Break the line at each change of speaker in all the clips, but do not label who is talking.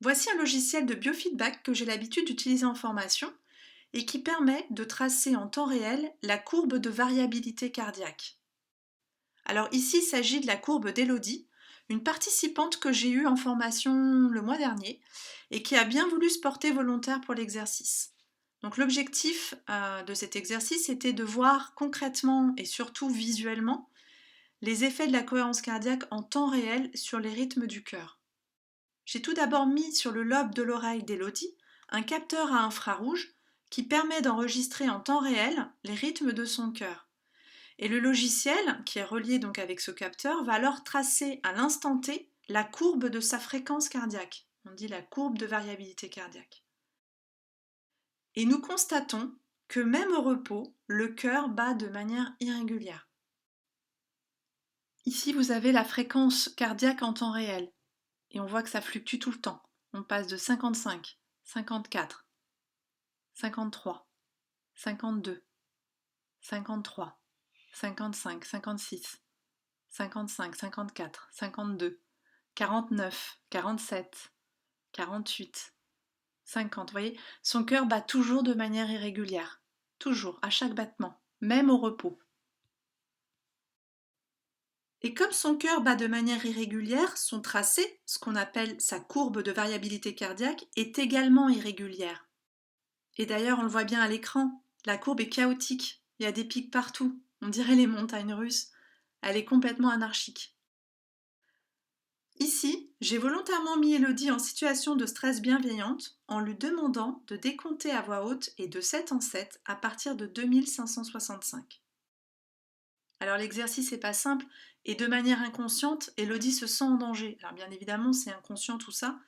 Voici un logiciel de biofeedback que j'ai l'habitude d'utiliser en formation et qui permet de tracer en temps réel la courbe de variabilité cardiaque. Alors ici, il s'agit de la courbe d'Elodie, une participante que j'ai eue en formation le mois dernier et qui a bien voulu se porter volontaire pour l'exercice. Donc l'objectif de cet exercice était de voir concrètement et surtout visuellement les effets de la cohérence cardiaque en temps réel sur les rythmes du cœur. J'ai tout d'abord mis sur le lobe de l'oreille d'Elodie un capteur à infrarouge qui permet d'enregistrer en temps réel les rythmes de son cœur. Et le logiciel, qui est relié donc avec ce capteur, va alors tracer à l'instant T la courbe de sa fréquence cardiaque. On dit la courbe de variabilité cardiaque. Et nous constatons que même au repos, le cœur bat de manière irrégulière. Ici, vous avez la fréquence cardiaque en temps réel. Et on voit que ça fluctue tout le temps. On passe de 55, 54, 53, 52, 53, 55, 56, 55, 54, 52, 49, 47, 48, 50. Vous voyez, son cœur bat toujours de manière irrégulière. Toujours, à chaque battement, même au repos. Et comme son cœur bat de manière irrégulière, son tracé, ce qu'on appelle sa courbe de variabilité cardiaque, est également irrégulière. Et d'ailleurs, on le voit bien à l'écran, la courbe est chaotique, il y a des pics partout, on dirait les montagnes russes. Elle est complètement anarchique. Ici, j'ai volontairement mis Elodie en situation de stress bienveillante en lui demandant de décompter à voix haute et de 7 en 7 à partir de 2565. Alors l'exercice n'est pas simple et de manière inconsciente, Elodie se sent en danger. Alors bien évidemment, c'est inconscient tout ça,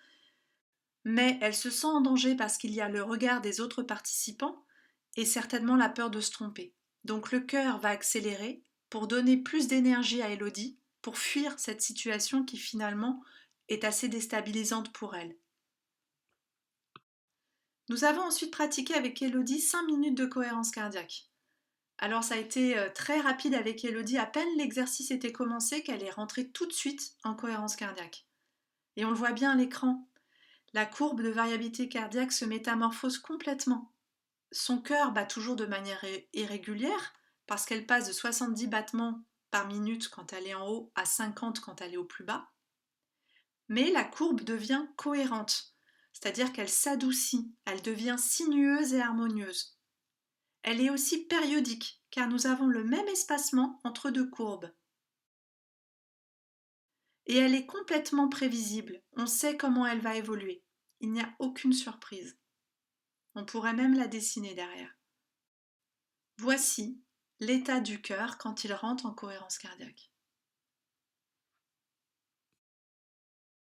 mais elle se sent en danger parce qu'il y a le regard des autres participants et certainement la peur de se tromper. Donc le cœur va accélérer pour donner plus d'énergie à Elodie, pour fuir cette situation qui finalement est assez déstabilisante pour elle. Nous avons ensuite pratiqué avec Elodie 5 minutes de cohérence cardiaque. Alors ça a été très rapide avec Elodie, à peine l'exercice était commencé qu'elle est rentrée tout de suite en cohérence cardiaque. Et on le voit bien à l'écran, la courbe de variabilité cardiaque se métamorphose complètement. Son cœur bat toujours de manière irrégulière parce qu'elle passe de 70 battements par minute quand elle est en haut à 50 quand elle est au plus bas. Mais la courbe devient cohérente, c'est-à-dire qu'elle s'adoucit, elle devient sinueuse et harmonieuse. Elle est aussi périodique car nous avons le même espacement entre deux courbes. Et elle est complètement prévisible, on sait comment elle va évoluer. Il n'y a aucune surprise. On pourrait même la dessiner derrière. Voici l'état du cœur quand il rentre en cohérence cardiaque.